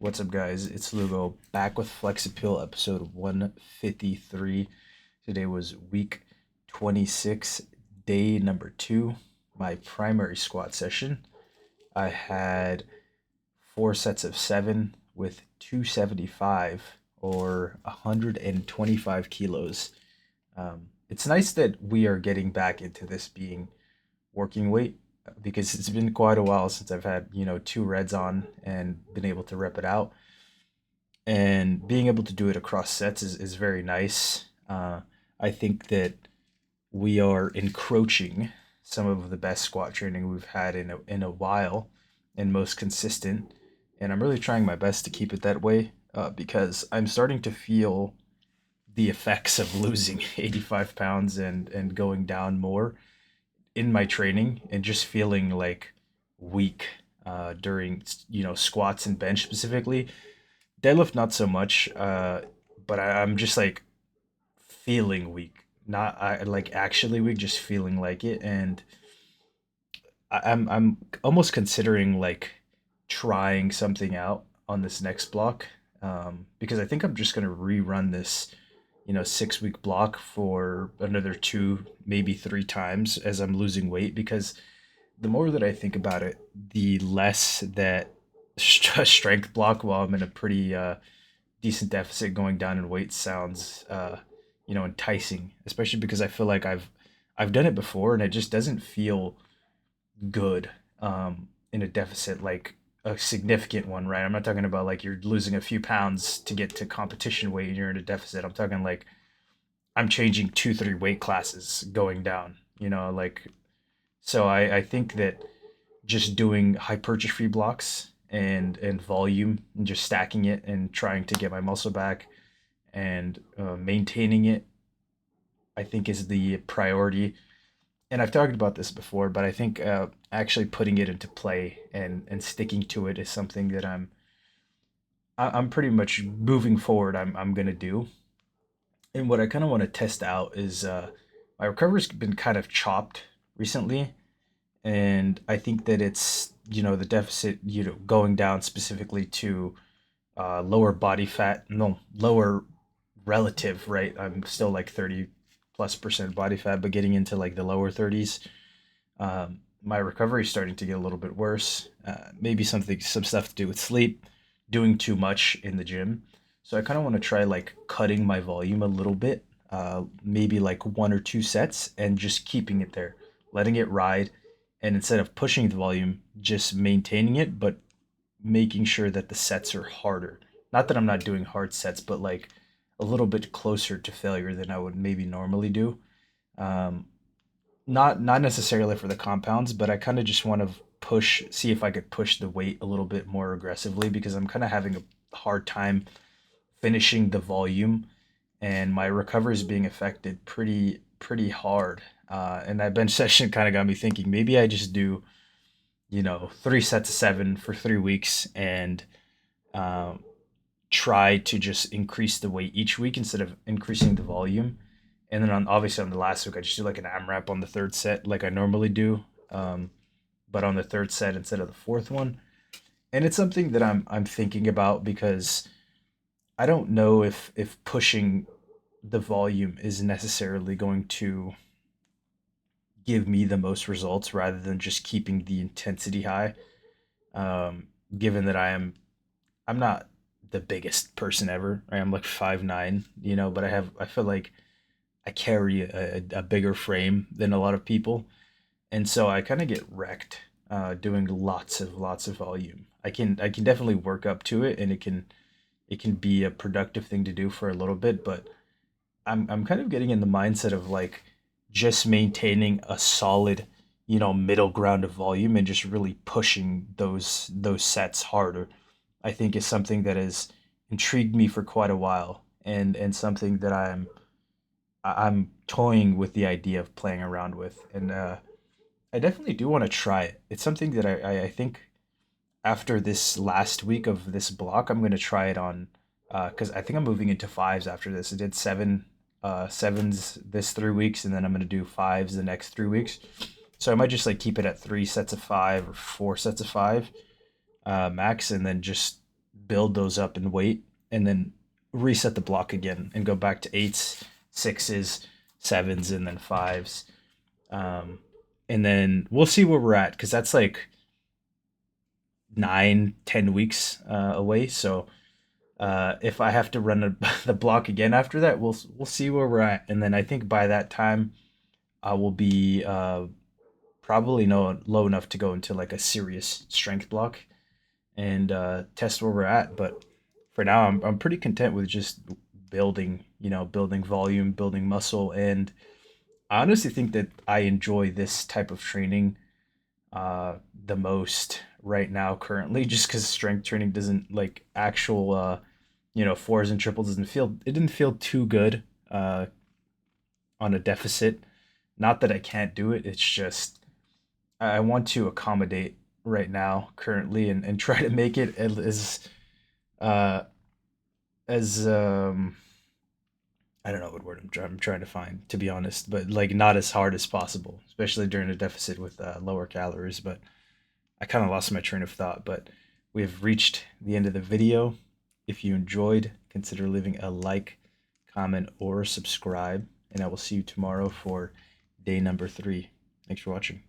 What's up, guys? It's Lugo back with Flex Appeal episode 153. Today was week 26, day number two, my primary squat session. I had four sets of seven with 275 or 125 kilos. It's nice that we are getting back into this being working weight because it's been quite a while since I've had, two reds on and been able to rep it out. And being able to do it across sets is very nice. I think that we are encroaching some of the best squat training we've had in a while and most consistent. And I'm really trying my best to keep it that way because I'm starting to feel the effects of losing 85 pounds and going down more in my training and just feeling like weak during squats and bench specifically. Deadlift not so much, but I'm just like feeling weak, not like actually weak, just feeling like it, and I'm almost considering like trying something out on this next block, because I think I'm just gonna rerun this 6 week block for another two, maybe three times as I'm losing weight because the more that I think about it, the less that strength block while I'm in a pretty decent deficit going down in weight sounds enticing, especially because I feel like I've done it before and it just doesn't feel good in a deficit like a significant one, right? I'm not talking about like you're losing a few pounds to get to competition weight and you're in a deficit. I'm talking like I'm changing 2 3 weight classes going down, like. So I think that just doing hypertrophy blocks and volume and just stacking it and trying to get my muscle back and maintaining it, I think is the priority. And I've talked about this before, but I think actually putting it into play and sticking to it is something that I'm pretty much moving forward. I'm gonna do. And what I kind of want to test out is my recovery's been kind of chopped recently, and I think that it's the deficit going down specifically to lower body fat, no, lower relative, right? I'm still like 30+% body fat, but getting into like the lower 30s. My recovery is starting to get a little bit worse. Maybe some stuff to do with sleep, doing too much in the gym. So I kind of want to try like cutting my volume a little bit, maybe like one or two sets, and just keeping it there, letting it ride, and instead of pushing the volume, just maintaining it, but making sure that the sets are harder. Not that I'm not doing hard sets, but like a little bit closer to failure than I would maybe normally do. Um, not necessarily for the compounds, but I kind of just want to see if I could push the weight a little bit more aggressively because I'm kind of having a hard time finishing the volume, and my recovery is being affected pretty hard. And that bench session kind of got me thinking maybe I just do 3 sets of seven for 3 weeks and um, try to just increase the weight each week instead of increasing the volume. And then obviously on the last week, I just do like an AMRAP on the third set, like I normally do, um, but on the third set instead of the fourth one. And it's something that I'm thinking about because I don't know if pushing the volume is necessarily going to give me the most results rather than just keeping the intensity high. Given that I'm not the biggest person ever. Right? I'm like 5'9", but I feel like I carry a bigger frame than a lot of people, and so I kind of get wrecked doing lots of volume. I can definitely work up to it, and it can be a productive thing to do for a little bit, but I'm kind of getting in the mindset of like just maintaining a solid middle ground of volume and just really pushing those sets harder. I think is something that has intrigued me for quite a while, and something that I'm toying with the idea of playing around with, and I definitely do want to try it. It's something that I think after this last week of this block, I'm going to try it on because I think I'm moving into fives after this. I did sevens this 3 weeks, and then I'm going to do fives the next 3 weeks. So I might just like keep it at 3 sets of five or 4 sets of five max, and then just build those up in weight, and then reset the block again and go back to eights, sixes, sevens, and then fives. Um, and then we'll see where we're at because that's like 9, 10 weeks away. So if I have to run the block again after that, we'll see where we're at. And then I think by that time I will be probably no low enough to go into like a serious strength block and test where we're at. But for now, I'm pretty content with just building, building volume, building muscle, and I honestly think that I enjoy this type of training the most right now currently, just because strength training doesn't like actual fours and triples doesn't feel it didn't feel too good on a deficit. Not that I can't do it, it's just I want to accommodate right now currently and try to make it uh as I don't know what word I'm trying to find, to be honest, but like not as hard as possible, especially during a deficit with lower calories. But I kind of lost my train of thought. But we have reached the end of the video. If you enjoyed, consider leaving a like, comment, or subscribe, and I will see you tomorrow for day number 3. Thanks for watching.